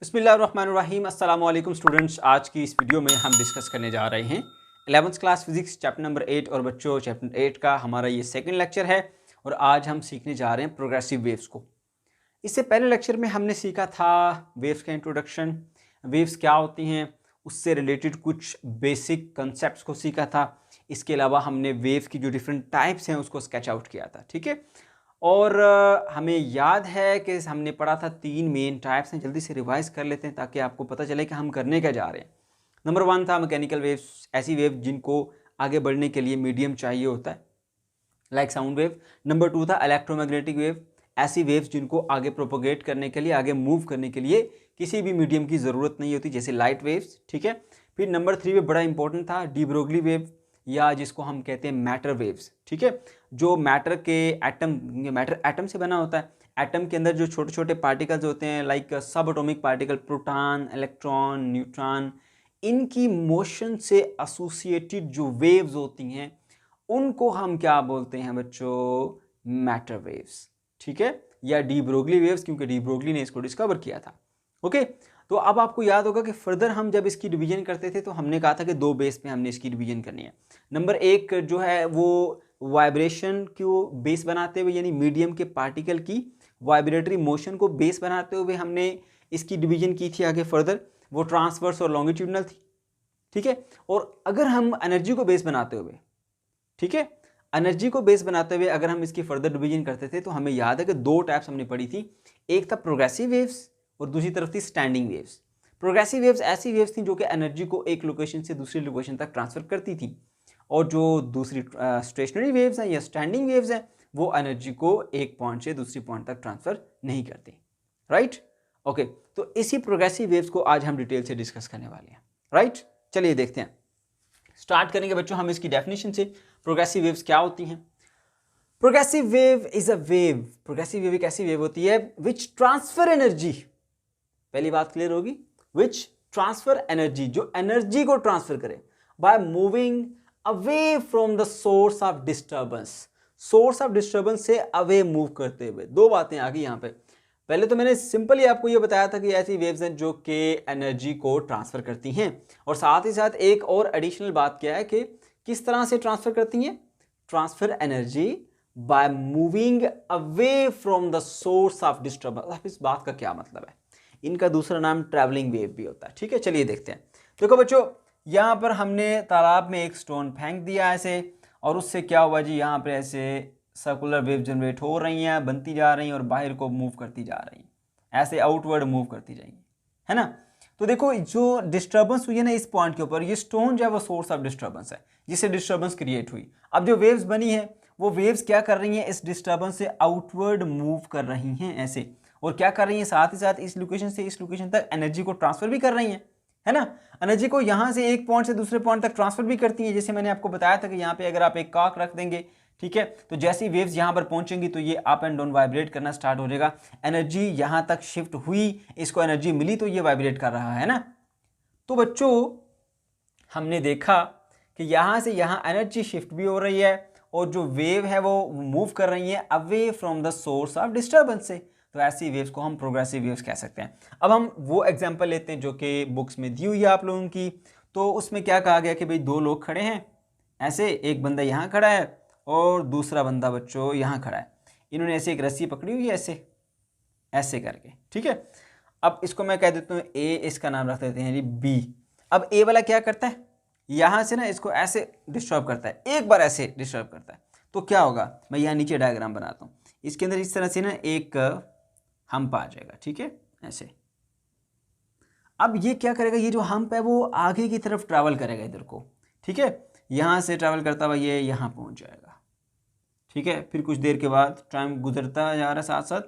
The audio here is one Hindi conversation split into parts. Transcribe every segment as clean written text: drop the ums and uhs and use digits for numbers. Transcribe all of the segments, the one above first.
बिस्मिल्लाहिर्रहमानिर्रहीम अस्सलाम वालेकुम स्टूडेंट्स। आज की इस वीडियो में हम डिस्कस करने जा रहे हैं 11th class physics chapter number 8। और बच्चों, चैप्टर 8 का हमारा ये सेकंड लेक्चर है और आज हम सीखने जा रहे हैं प्रोग्रेसिव वेव्स को। इससे पहले लेक्चर में हमने सीखा था वेव्स का इंट्रोडक्शन, वेव्स क्या होती हैं, उससे रिलेटेड कुछ बेसिक कंसेप्ट को सीखा था। इसके अलावा हमने वेव की जो डिफरेंट टाइप्स हैं उसको स्केच आउट किया था, ठीक है। और हमें याद है कि हमने पढ़ा था 3 मेन टाइप्स हैं। जल्दी से रिवाइज कर लेते हैं ताकि आपको पता चले कि हम करने क्या जा रहे हैं। नंबर 1 था मैकेनिकल वेव्स, ऐसी वेव जिनको आगे बढ़ने के लिए मीडियम चाहिए होता है, लाइक साउंड वेव। नंबर 2 था इलेक्ट्रोमैग्नेटिक वेव, ऐसी वेव्स जिनको आगे प्रोपोगेट करने के लिए, आगे मूव करने के लिए किसी भी मीडियम की ज़रूरत नहीं होती, जैसे लाइट वेव्स, ठीक है। फिर नंबर 3 में बड़ा इंपॉर्टेंट था डी ब्रोगली वेव, या जिसको हम कहते हैं मैटर वेव्स, ठीक है। जो मैटर के मैटर एटम से बना होता है। एटम के अंदर जो छोटे छोटे पार्टिकल्स होते हैं, लाइक सब atomic particle, proton, electron, neutron, इनकी मोशन से एसोसिएटेड जो वेव्स होती हैं उनको हम क्या बोलते हैं बच्चों? मैटर वेव्स, ठीक है, या डी ब्रोगली वेव्स, क्योंकि डी ब्रोगली ने इसको डिस्कवर किया था। ओके, तो अब आपको याद होगा कि फर्दर हम जब इसकी डिवीजन करते थे तो हमने कहा था कि 2 बेस पे हमने इसकी डिवीजन करनी है। नंबर 1 जो है वो वाइब्रेशन को बेस बनाते हुए, यानी मीडियम के पार्टिकल की वाइब्रेटरी मोशन को बेस बनाते हुए हमने इसकी डिवीजन की थी आगे फर्दर, वो ट्रांसवर्स और लॉन्गिट्यूडनल थी, ठीक है। और अगर हम एनर्जी को बेस बनाते हुए, ठीक है, एनर्जी को बेस बनाते हुए अगर हम इसकी फर्दर डिवीजन करते थे तो हमें याद है कि 2 टाइप्स हमने पढ़ी थी। एक था प्रोग्रेसिव वेव्स और दूसरी तरफ थी स्टैंडिंग वेव्स। प्रोग्रेसिव वेव्स ऐसी वेव्स थी जो कि एनर्जी को एक लोकेशन से दूसरी लोकेशन तक ट्रांसफर करती थी, और जो दूसरी स्टेशनरी वेव्स हैं या स्टैंडिंग वेव्स हैं वो एनर्जी को एक पॉइंट से दूसरी पॉइंट तक ट्रांसफर नहीं करती, राइट। ओके, तो इसी प्रोग्रेसिव वेव्स को आज हम डिटेल से डिस्कस करने वाले हैं, राइट। चलिए देखते हैं, स्टार्ट करेंगे बच्चों हम इसकी डेफिनेशन से। प्रोग्रेसिव वेव्स क्या होती हैं? Progressive wave is a wave, progressive wave एक ऐसी वेव होती है विच ट्रांसफर एनर्जी, पहली बात क्लियर होगी, विच ट्रांसफर एनर्जी, जो एनर्जी को ट्रांसफर करे by moving away from the source of disturbance, source of disturbance से अवे मूव करते हुए। 2 बातें आ गई यहाँ पे। पहले तो मैंने सिंपली आपको ये बताया था कि ऐसी वेव्स हैं जो कि एनर्जी को ट्रांसफर करती हैं, और साथ ही साथ एक और एडिशनल बात क्या है कि किस तरह से ट्रांसफर करती हैं? Transfer energy by moving away from the source of disturbance. अब इस बात का क्या मतलब है? इनका दूसरा नाम ट्रैवलिंग वेव भी होता है, ठीक है। चलिए देखते हैं। देखो बच्चों, यहाँ पर हमने तालाब में एक स्टोन फेंक दिया ऐसे, और उससे क्या हुआ जी, यहाँ पर ऐसे सर्कुलर वेव जनरेट हो रही हैं, बनती जा रही हैं और बाहर को मूव करती जा रही हैं, ऐसे आउटवर्ड मूव करती जाएंगी, है ना। तो देखो, जो डिस्टर्बेंस हुई है ना इस पॉइंट के ऊपर, ये स्टोन जो है वो सोर्स ऑफ डिस्टर्बेंस है जिससे डिस्टर्बेंस क्रिएट हुई। अब जो वेव्स बनी है वो वेव्स क्या कर रही हैं? इस डिस्टर्बेंस से आउटवर्ड मूव कर रही हैं ऐसे, और क्या कर रही हैं? साथ ही साथ इस लोकेशन से इस लोकेशन तक एनर्जी को ट्रांसफर भी कर रही हैं, है ना। एनर्जी को यहाँ से एक पॉइंट से दूसरे पॉइंट तक ट्रांसफर भी करती है। जैसे मैंने आपको बताया था कि यहाँ पे अगर आप एक कॉक रख देंगे, ठीक है, तो जैसी वेव्स यहाँ पर पहुंचेंगी तो ये अप एंड डाउन वाइब्रेट करना स्टार्ट हो जाएगा। एनर्जी यहाँ तक शिफ्ट हुई, इसको एनर्जी मिली तो ये वाइब्रेट कर रहा है ना। तो बच्चों, हमने देखा कि यहाँ से यहाँ एनर्जी शिफ्ट भी हो रही है, और जो वेव है वो मूव कर रही है away from the source of disturbance से। तो ऐसी वेव्स को हम प्रोग्रेसिव वेव्स कह सकते हैं। अब हम वो एग्जांपल लेते हैं जो कि बुक्स में दी हुई है आप लोगों की। तो उसमें क्या कहा गया कि भाई 2 लोग खड़े हैं ऐसे, एक बंदा यहाँ खड़ा है और दूसरा बंदा बच्चों यहाँ खड़ा है। इन्होंने ऐसे एक रस्सी पकड़ी हुई है ऐसे ऐसे करके, ठीक है। अब इसको मैं कह देता हूँ ए, इसका नाम रख देते हैं जी बी। अब ए वाला क्या करता है? यहाँ से ना इसको ऐसे डिस्टर्ब करता है, एक बार ऐसे डिस्टर्ब करता है, तो क्या होगा? मैं यहाँ नीचे डायग्राम बनाता हूँ। इसके अंदर इस तरह से ना एक हम्प आ जाएगा, ठीक है, ऐसे। अब ये क्या करेगा? ये जो हम्प है वो आगे की तरफ ट्रैवल करेगा इधर को, ठीक है, यहाँ से ट्रैवल करता हुआ ये यहाँ पहुँच जाएगा, ठीक है। फिर कुछ देर के बाद टाइम गुजरता जा रहा है साथ साथ,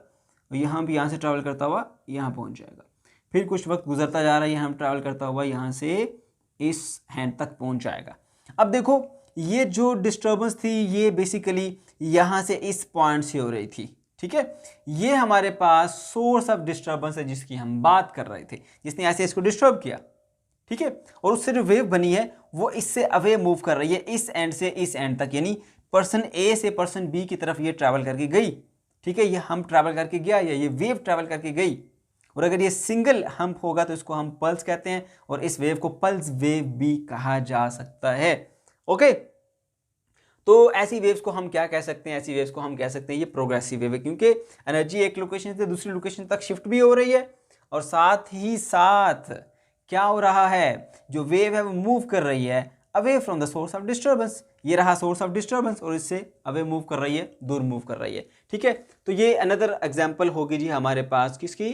यहाँ भी यहाँ से ट्रैवल करता हुआ यहाँ पहुँच जाएगा। फिर कुछ वक्त गुजरता जा रहा है, यहाँ ट्रैवल करता हुआ यहाँ से इस हैंड तक पहुँच जाएगा। अब देखो, ये जो डिस्टर्बेंस थी ये बेसिकली यहाँ से इस पॉइंट से हो रही थी, ठीक है। ये हमारे पास सोर्स ऑफ डिस्टर्बेंस है जिसकी हम बात कर रहे थे, जिसने ऐसे इसको डिस्टर्ब किया, ठीक है। और उससे जो वेव बनी है वो इससे अवे मूव कर रही है, इस एंड से इस एंड तक, यानी पर्सन ए से पर्सन बी की तरफ ये ट्रैवल करके गई, ठीक है। ये हम ट्रैवल करके गया या ये वेव ट्रैवल करके गई, और अगर ये सिंगल हम्प होगा तो इसको हम पल्स कहते हैं, और इस वेव को पल्स वेव भी कहा जा सकता है। ओके, तो ऐसी वेव्स को हम क्या कह सकते हैं? ऐसी वेव्स को हम कह सकते हैं ये प्रोग्रेसिव वेव है, क्योंकि एनर्जी एक लोकेशन से दूसरी लोकेशन तक शिफ्ट भी हो रही है, और साथ ही साथ क्या हो रहा है, जो वेव है वो मूव कर रही है away from the source of disturbance. ये रहा सोर्स ऑफ डिस्टर्बेंस, और इससे अवे मूव कर रही है, दूर मूव कर रही है। ठीक है, तो ये अनदर एग्जांपल होगी जी हमारे पास किसकी?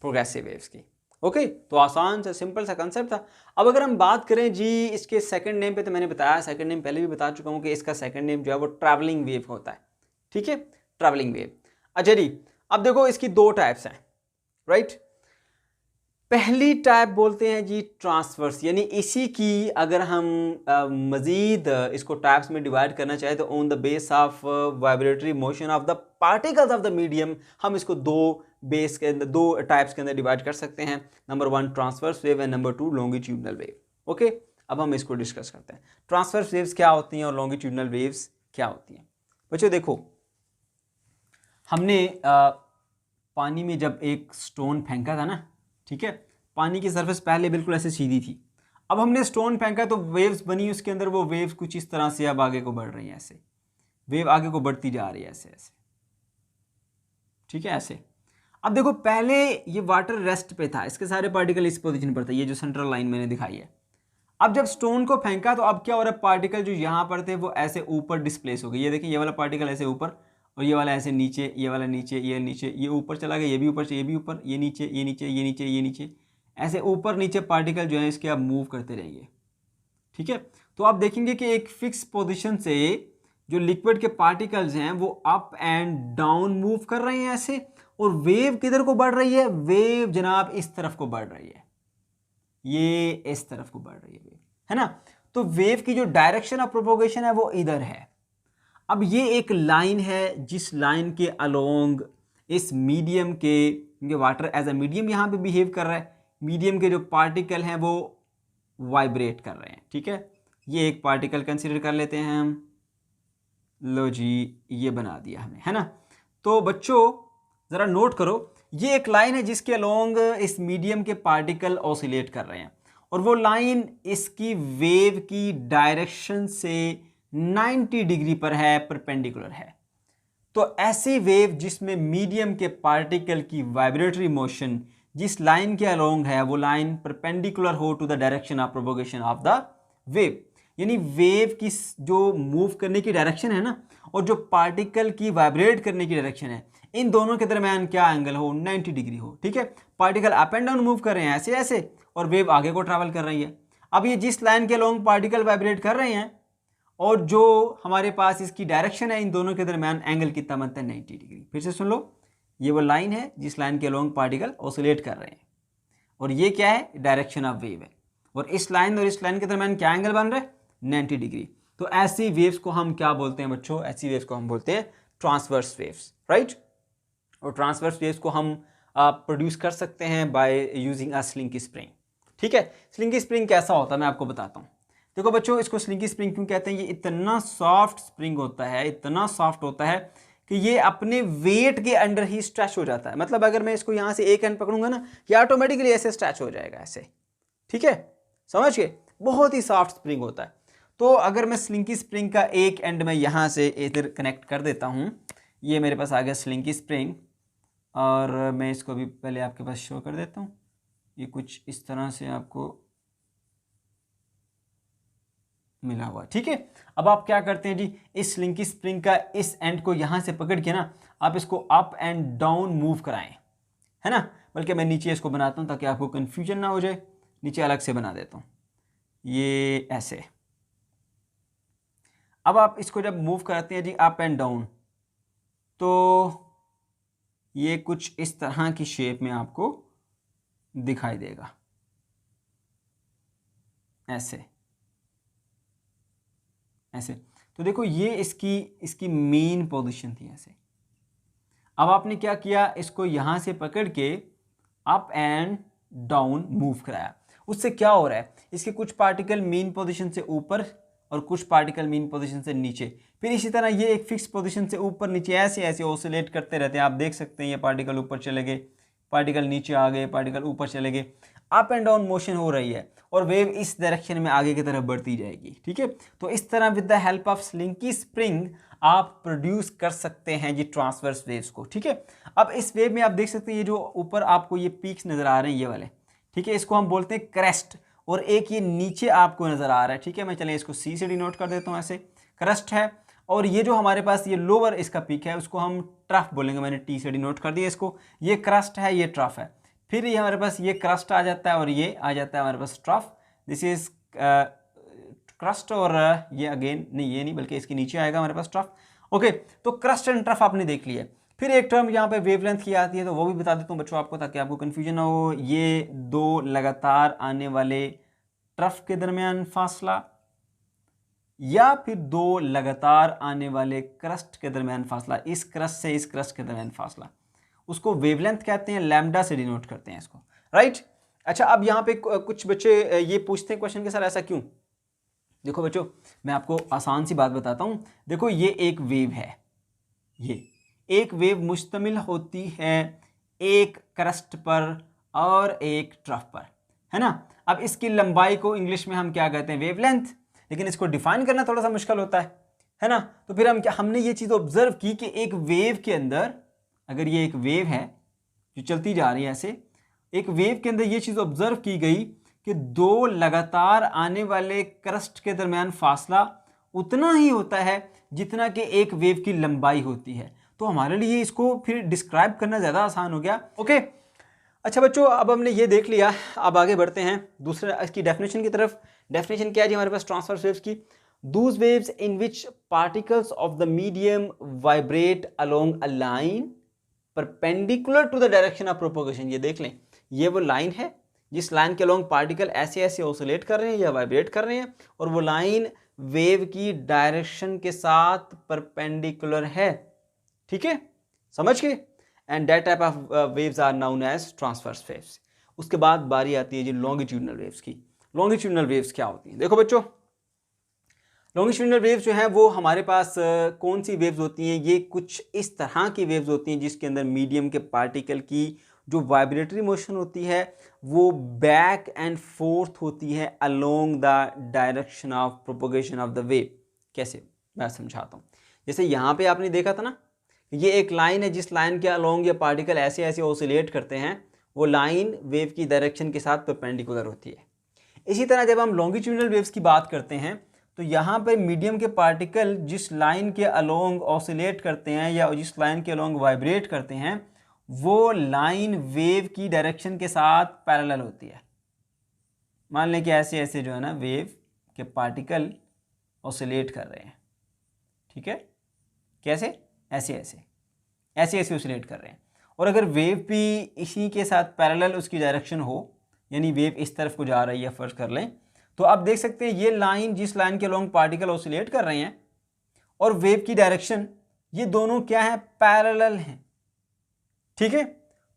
प्रोग्रेसिव वेव्स की। ओके, तो आसान सा सिंपल सा कंसेप्ट था। अब अगर हम बात करें जी इसके सेकंड नेम पे, तो मैंने बताया सेकंड नेम पहले भी बता चुका हूँ कि इसका सेकंड नेम जो है वो ट्रैवलिंग वेव होता है। ठीक है, ट्रैवलिंग वेव। अच्छा जी, अब देखो इसकी दो टाइप्स हैं, राइट। पहली टाइप बोलते हैं जी ट्रांसवर्स, यानी इसी की अगर हम मज़ीद इसको टाइप्स में डिवाइड करना चाहें तो on the base of vibratory motion of the particles of the medium, हम इसको दो बेस के अंदर, दो टाइप्स के अंदर डिवाइड कर सकते हैं। Number 1 transverse wave and number 2 longitudinal wave. Okay, अब हम इसको डिस्कस करते हैं, ट्रांसवर्स वेव्स क्या होती हैं और लॉन्गिट्यूडनल वेव्स क्या होती हैं। बच्चों देखो, हमने पानी में जब एक स्टोन फेंका था ना, ठीक है, पानी की सरफेस पहले बिल्कुल ऐसे सीधी थी, अब हमने स्टोन फेंका तो वेव्स बनी उसके अंदर, वो वेव्स कुछ इस तरह से अब आगे को बढ़ रही हैं, ऐसे वेव आगे को बढ़ती जा रही है, ऐसे ऐसे, ठीक है, ऐसे। अब देखो पहले ये वाटर रेस्ट पे था, इसके सारे पार्टिकल इस पोजीशन पर थे, ये जो सेंट्रल लाइन मैंने दिखाई है। अब जब स्टोन को फेंका तो अब क्या हो रहा है, पार्टिकल जो यहाँ पर थे वो ऐसे ऊपर डिस्प्लेस हो गए। ये देखिए, ये वाला पार्टिकल ऐसे ऊपर, और ये वाला ऐसे नीचे, ये वाला नीचे, ये नीचे, ये ऊपर चला गया, ये भी ऊपर से, ये भी ऊपर, ये नीचे, ये नीचे, ये नीचे, ये नीचे, ऐसे ऊपर नीचे पार्टिकल जो है इसके आप मूव करते रहेंगे। ठीक है, तो आप देखेंगे कि एक फिक्स पोजीशन से जो लिक्विड के पार्टिकल्स हैं वो अप एंड डाउन मूव कर रहे हैं ऐसे, और वेव किधर को बढ़ रही है? वेव जनाब इस तरफ को बढ़ रही है, ये इस तरफ को बढ़ रही है वेव, है ना। तो वेव की जो डायरेक्शन ऑफ प्रोपोगेशन है वो इधर है। अब ये एक लाइन है जिस लाइन के अलोंग इस मीडियम के वाटर एज अ मीडियम यहाँ पे बिहेव कर रहा है, मीडियम के जो पार्टिकल हैं वो वाइब्रेट कर रहे हैं। ठीक है, ये एक पार्टिकल कंसीडर कर लेते हैं हम, लो जी ये बना दिया हमें, है ना। तो बच्चों ज़रा नोट करो, ये एक लाइन है जिसके अलोंग इस मीडियम के पार्टिकल ऑसिलेट कर रहे हैं, और वो लाइन इसकी वेव की डायरेक्शन से 90 डिग्री पर है, परपेंडिकुलर है। तो ऐसी वेव जिसमें मीडियम के पार्टिकल की वाइब्रेटरी मोशन जिस लाइन के अलोंग है वो लाइन परपेंडिकुलर हो to the direction of propagation of the wave, यानी वेव की जो मूव करने की डायरेक्शन है ना, और जो पार्टिकल की वाइब्रेट करने की डायरेक्शन है, इन दोनों के दरमियान क्या एंगल हो? 90 डिग्री हो। ठीक है, particle up and down move कर रहे हैं ऐसे ऐसे, और वेव आगे को ट्रैवल कर रही है। अब ये जिस लाइन के अलोंग पार्टिकल वाइब्रेट कर रहे हैं और जो हमारे पास इसकी डायरेक्शन है, इन दोनों के दरमियान एंगल कितना बनता है? 90 डिग्री। फिर से सुन लो, ये वो लाइन है जिस लाइन के अलोंग पार्टिकल ऑसिलेट कर रहे हैं, और ये क्या है? डायरेक्शन ऑफ वेव है, और इस लाइन और इस लाइन के दरमियान क्या एंगल बन रहा है? 90 डिग्री। तो ऐसी वेव्स को हम क्या बोलते हैं बच्चों? ऐसी वेव्स को हम बोलते हैं ट्रांसवर्स वेव्स, राइट। और ट्रांसवर्स वेव्स को हम प्रोड्यूस कर सकते हैं by using a slinky spring. ठीक है, स्लिंकी स्प्रिंग कैसा होता है मैं आपको बताता हूँ। देखो बच्चों, इसको स्लिंकी स्प्रिंग क्यों कहते हैं? ये इतना सॉफ्ट स्प्रिंग होता है, इतना सॉफ्ट होता है कि ये अपने वेट के अंडर ही स्ट्रेच हो जाता है। मतलब अगर मैं इसको यहाँ से एक एंड पकड़ूंगा ना, ये ऑटोमेटिकली ऐसे स्ट्रेच हो जाएगा ऐसे। ठीक है, समझ गए? बहुत ही सॉफ्ट स्प्रिंग होता है। तो अगर मैं स्लिंकी स्प्रिंग का एक एंड में यहाँ से इधर कनेक्ट कर देता हूँ, ये मेरे पास आ गया स्लिंकी स्प्रिंग, और मैं इसको भी पहले आपके पास शो कर देता हूँ। ये कुछ इस तरह से आपको मिला हुआ, ठीक है। अब आप क्या करते हैं जी, इस स्लिंकी स्प्रिंग का इस एंड को यहाँ से पकड़ के ना आप इसको अप एंड डाउन मूव कराएं, है ना। बल्कि मैं नीचे इसको बनाता हूँ ताकि आपको कन्फ्यूजन ना हो जाए, नीचे अलग से बना देता हूँ, ये ऐसे। अब आप इसको जब मूव करते हैं जी अप एंड डाउन, तो ये कुछ इस तरह की शेप में आपको दिखाई देगा, ऐसे ऐसे। तो देखो ये इसकी मेन पोजीशन थी ऐसे। अब आपने क्या किया, इसको यहाँ से पकड़ के अप एंड डाउन मूव कराया। उससे क्या हो रहा है, इसके कुछ पार्टिकल मेन पोजीशन से ऊपर और कुछ पार्टिकल मेन पोजीशन से नीचे, फिर इसी तरह ये एक फिक्स पोजीशन से ऊपर नीचे ऐसे ऐसे ऑसिलेट करते रहते हैं। आप देख सकते हैं ये पार्टिकल ऊपर चले गए, पार्टिकल नीचे आ गए, पार्टिकल ऊपर चले गए, अप एंड डाउन मोशन हो रही है और वेव इस डायरेक्शन में आगे की तरफ बढ़ती जाएगी। ठीक है, तो इस तरह with the help of slinky spring आप प्रोड्यूस कर सकते हैं जी ट्रांसवर्स वेव्स को। ठीक है, अब इस वेव में आप देख सकते हैं ये जो ऊपर आपको ये पीक्स नजर आ रहे हैं ये वाले, ठीक है, इसको हम बोलते हैं क्रेस्ट, और एक ये नीचे आपको नजर आ रहा है। ठीक है, मैं चलें इसको सी से डिनोट कर देता हूँ, ऐसे क्रेस्ट है, और ये जो हमारे पास ये लोअर इसका पीक है उसको हम ट्रफ बोलेंगे, मैंने टी से डिनोट कर दिया इसको, ये क्रस्ट है, ये ट्रफ है। फिर ये हमारे पास ये क्रस्ट आ जाता है और ये आ जाता है हमारे पास ट्रफ, दिस इज क्रस्ट, और ये अगेन नहीं, ये नहीं बल्कि इसके नीचे आएगा हमारे पास ट्रफ। ओके, तो क्रस्ट एंड ट्रफ आपने देख लिया। फिर एक टर्म यहाँ पे वेवलेंथ की आती है, तो वो भी बता देता हूँ बच्चों आपको ताकि आपको कन्फ्यूजन ना हो। ये दो लगातार आने वाले ट्रफ के दरमियान फासला या फिर दो लगातार आने वाले क्रस्ट के दरमियान फासला, इस क्रस्ट से इस क्रस्ट के दरमियान फासला, उसको वेवलेंथ कहते हैं, लैम्डा से डिनोट करते हैं इसको, राइट। अच्छा, अब यहाँ पे कुछ बच्चे ये पूछते हैं क्वेश्चन के सर ऐसा क्यों। देखो बच्चों, मैं आपको आसान सी बात बताता हूँ। देखो ये एक वेव है, ये एक वेव मुश्तमिल होती है एक क्रस्ट पर और एक ट्रफ पर, है ना। अब इसकी लंबाई को इंग्लिश में हम क्या कहते हैं, वेवलेंथ, लेकिन इसको डिफाइन करना थोड़ा सा मुश्किल होता है ना। तो फिर हमने ये चीज़ ऑब्जर्व की कि एक वेव के अंदर, अगर ये एक वेव है जो चलती जा रही है ऐसे, एक वेव के अंदर ये चीज़ ऑब्जर्व की गई कि दो लगातार आने वाले क्रस्ट के दरमियान फासला उतना ही होता है जितना कि एक वेव की लंबाई होती है। तो हमारे लिए इसको फिर डिस्क्राइब करना ज़्यादा आसान हो गया। ओके, अच्छा बच्चों, अब हमने ये देख लिया, अब आगे बढ़ते हैं दूसरे इसकी डेफिनेशन की तरफ। डेफिनेशन क्या है जी हमारे पास ट्रांसवर्स वेव्स की, those waves in which particles of the medium vibrate along a line perpendicular to the direction of propagation. ये देख लें, ये वो लाइन है जिस लाइन के अलोंग पार्टिकल ऐसे ऐसे ऑसिलेट कर रहे हैं या वाइब्रेट कर रहे हैं, और वो लाइन वेव की डायरेक्शन के साथ परपेंडिकुलर है। ठीक है, समझ गए। And that type of waves are known as transverse waves. उसके बाद बारी आती है जी लॉन्गिट्यूडनल वेव्स की। लॉन्गिट्यूडनल वेव्स क्या होती हैं? देखो बच्चों, लॉन्गिट्यूडनल वेव्स जो है वो हमारे पास कौन सी वेव्स होती हैं, ये कुछ इस तरह की वेव्स होती हैं जिसके अंदर मीडियम के पार्टिकल की जो वाइब्रेटरी मोशन होती है वो बैक एंड फोर्थ होती है along the direction of propagation of the wave. कैसे, मैं समझाता हूँ। जैसे यहाँ पे आपने देखा था ना, ये एक लाइन है जिस लाइन के अलोंग ये पार्टिकल ऐसे ऐसे ऑसिलेट करते हैं, वो लाइन वेव की डायरेक्शन के साथ परपेंडिकुलर होती है। इसी तरह जब हम लॉन्गिट्यूडनल वेव्स की बात करते हैं तो यहाँ पर मीडियम के पार्टिकल जिस लाइन के अलोंग ऑसिलेट करते हैं या जिस लाइन के अलोंग वाइब्रेट करते हैं, वो लाइन वेव की डायरेक्शन के साथ पैरेलल होती है। मान लें कि ऐसे ऐसे जो है ना वेव के पार्टिकल ऑसिलेट कर रहे हैं, ठीक है, कैसे, ऐसे ऐसे ऐसे ऐसे ऑसिलेट कर रहे हैं, और अगर वेव भी इसी के साथ पैरेलल उसकी डायरेक्शन हो, यानी वेव इस तरफ को जा रही है फर्ज कर लें, तो आप देख सकते हैं ये लाइन जिस लाइन के अलोंग पार्टिकल ऑसिलेट कर रहे हैं और वेव की डायरेक्शन, ये दोनों क्या है, पैरेलल हैं। ठीक है,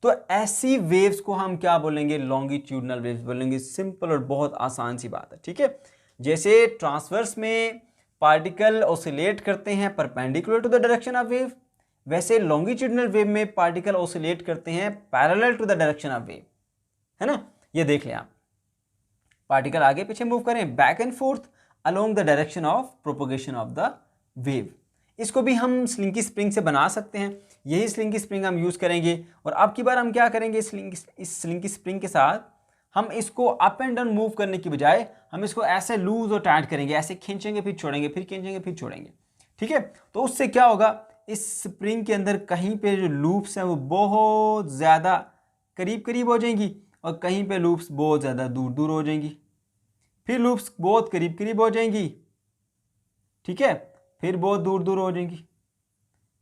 तो ऐसी वेव्स को हम क्या बोलेंगे, लॉन्गिट्यूडनल वेव्स बोलेंगे। सिंपल और बहुत आसान सी बात है। ठीक है, जैसे ट्रांसवर्स में पार्टिकल ऑसिलेट करते हैं perpendicular to the direction of wave, वैसे लॉन्गिट्यूडनल वेव में पार्टिकल ऑसिलेट करते हैं parallel to the direction of wave, है ना। ये देख लें आप, पार्टिकल आगे पीछे मूव करें back and fourth along the direction of propagation of the wave. इसको भी हम स्लिंकी स्प्रिंग से बना सकते हैं, यही स्लिंकी स्प्रिंग हम यूज़ करेंगे। और अब की बार हम क्या करेंगे, इस स्लिंकी स्प्रिंग के साथ हम इसको अप एंड डाउन मूव करने की बजाय हम इसको ऐसे लूज और टाइट करेंगे, ऐसे खींचेंगे फिर छोड़ेंगे, फिर खींचेंगे फिर छोड़ेंगे। ठीक है, तो उससे क्या होगा, इस स्प्रिंग के अंदर कहीं पे जो लूप्स हैं वो बहुत ज़्यादा करीब करीब हो जाएंगी और कहीं पे लूप्स बहुत ज़्यादा दूर दूर हो जाएंगी, फिर लूप्स बहुत करीब करीब हो जाएंगी, ठीक है, फिर बहुत दूर दूर हो जाएंगी,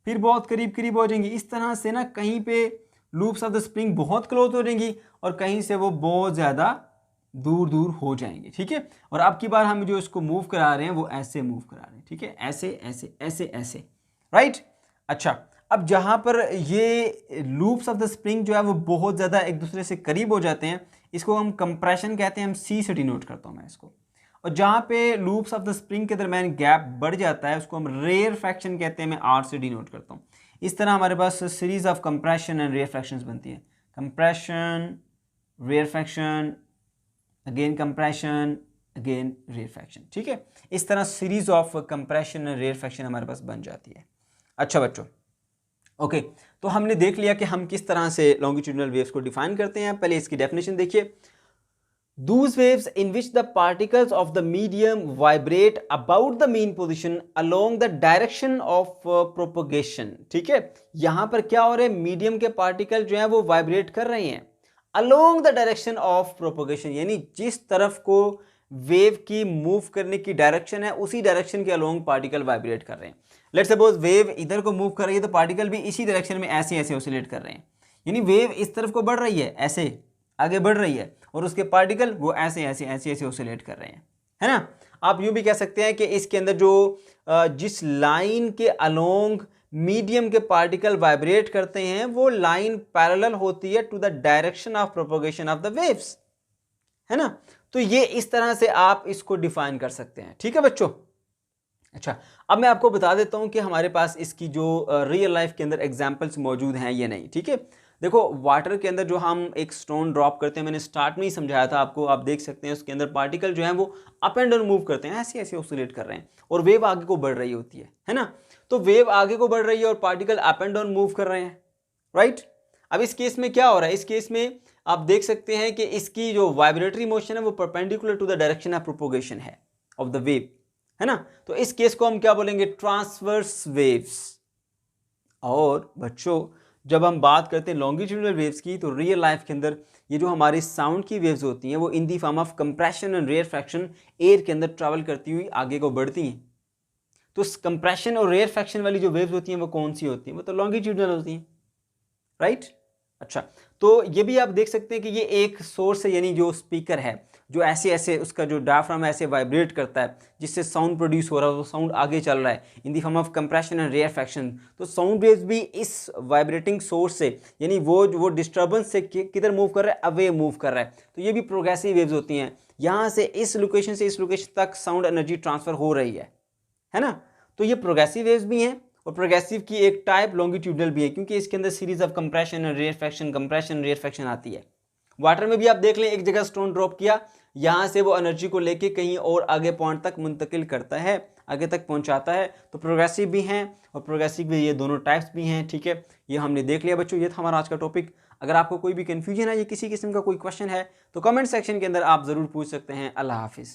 फिर बहुत करीब करीब हो जाएंगी। इस तरह से ना कहीं पे लूप्स ऑफ द स्प्रिंग बहुत क्लोज हो जाएंगी और कहीं से वो बहुत ज़्यादा दूर दूर हो जाएंगे। ठीक है, और अब की बार हम जो इसको मूव करा रहे हैं वो ऐसे मूव करा रहे हैं, ठीक है, ऐसे ऐसे ऐसे ऐसे, राइट। अच्छा, अब जहाँ पर ये लूप्स ऑफ द स्प्रिंग जो है वो बहुत ज़्यादा एक दूसरे से करीब हो जाते हैं, इसको हम कंप्रेशन कहते हैं, हम सी से डिनोट करता हूँ मैं इसको। और जहाँ पे लूप्स ऑफ द स्प्रिंग के दरमियान गैप बढ़ जाता है उसको हम रेयरफैक्शन कहते हैं, मैं आर से डिनोट करता हूँ। इस तरह हमारे पास सीरीज ऑफ कंप्रेशन एंड रेयरफैक्शंस बनती है। Compression, rarefaction, again compression, again rarefaction. ठीक है, इस तरह सीरीज ऑफ कंप्रेशन और रेयरफैक्शन हमारे पास बन जाती है। अच्छा बच्चों, ओके, तो हमने देख लिया कि हम किस तरह से लॉन्गिट्यूडिनल वेव्स को डिफाइन करते हैं। पहले इसकी डेफिनेशन देखिए। Those waves in which the particles of the medium vibrate about the mean position along the direction of propagation। ठीक है, यहां पर क्या हो रहा है, मीडियम के पार्टिकल जो है वो वाइब्रेट कर रहे हैं along the direction of propagation, यानी जिस तरफ को वेव की मूव करने की डायरेक्शन है उसी डायरेक्शन के अलोंग पार्टिकल वाइब्रेट कर रहे हैं। लेट्स सपोज वेव इधर को मूव कर रही है तो पार्टिकल भी इसी डायरेक्शन में ऐसे ऐसे ऑसिलेट कर रहे हैं, यानी वेव इस तरफ को बढ़ रही है, ऐसे आगे बढ़ रही है, और उसके पार्टिकल वो ऐसे ऐसे ऐसे ऐसे ऑसिलेट कर रहे हैं, है ना। आप यूं भी कह सकते हैं कि इसके अंदर जो जिस लाइन के अलोंग मीडियम के पार्टिकल वाइब्रेट करते हैं वो लाइन पैरेलल होती है to the direction of propagation of the waves, है ना। तो ये इस तरह से आप इसको डिफाइन कर सकते हैं। ठीक है बच्चों। अच्छा, अब मैं आपको बता देता हूं कि हमारे पास इसकी जो रियल लाइफ के अंदर एग्जांपल्स मौजूद हैं या नहीं। ठीक है, देखो वाटर के अंदर जो हम एक स्टोन ड्रॉप करते हैं, मैंने स्टार्ट में ही समझाया था आपको, आप देख सकते हैं उसके अंदर पार्टिकल जो है वो अप एंड डाउन मूव करते हैं, ऐसे ऐसे ऑसिलेट कर रहे हैं और वेव आगे को बढ़ रही होती है ना। तो वेव आगे को बढ़ रही है और particle up and down move कर रहे हैं, राइट। अब इस केस में क्या हो रहा है, इस केस में आप देख सकते हैं कि इसकी जो वाइब्रेटरी मोशन है वो perpendicular to the direction of propagation है ऑफ द वेव, है ना। तो इस केस को हम क्या बोलेंगे, ट्रांसवर्स वेव्स। और बच्चों जब हम बात करते हैं लॉन्गिट्यूडिनल वेव्स की, तो रियल लाइफ के अंदर ये जो हमारी साउंड की वेव्स होती हैं वो in the form of compression and rarefaction air के अंदर ट्रैवल करती हुई आगे को बढ़ती हैं। तो कंप्रेशन और रेयरफैक्शन वाली जो वेव्स होती हैं वो कौन सी होती हैं, वो तो लॉन्गिट्यूडिनल होती हैं, राइट। अच्छा, तो ये भी आप देख सकते हैं कि ये एक सोर्स है, यानी जो स्पीकर है जो ऐसे ऐसे उसका जो डायफ्राम ऐसे वाइब्रेट करता है जिससे साउंड प्रोड्यूस हो रहा है, वो साउंड आगे चल रहा है in the form of compression and rarefaction. तो साउंड वेव्स भी इस वाइब्रेटिंग सोर्स से, यानी वो डिस्टर्बेंस से किधर मूव कर रहा है, अवे मूव कर रहा है। तो ये भी प्रोग्रेसिव वेव्स होती हैं, यहाँ से इस लोकेशन से इस लोकेशन तक साउंड एनर्जी ट्रांसफर हो रही है ना। तो ये प्रोग्रेसिव वेव्स भी हैं और प्रोग्रेसिव की एक टाइप लॉन्गिट्यूडनल भी है, क्योंकि इसके अंदर series of compression and rarefaction, compression rarefaction आती है। वाटर में भी आप देख लें, एक जगह स्टोन ड्रॉप किया, यहाँ से वो एनर्जी को लेके कहीं और आगे पॉइंट तक मुंतकिल करता है, आगे तक पहुँचाता है। तो प्रोग्रेसिव भी हैं और प्रोग्रेसिव भी, ये दोनों टाइप्स भी हैं। ठीक है, ये हमने देख लिया बच्चों, ये था हमारा आज का टॉपिक। अगर आपको कोई भी कन्फ्यूजन है या किसी किस्म का कोई क्वेश्चन है तो कमेंट सेक्शन के अंदर आप ज़रूर पूछ सकते हैं। अल्लाह हाफिज़।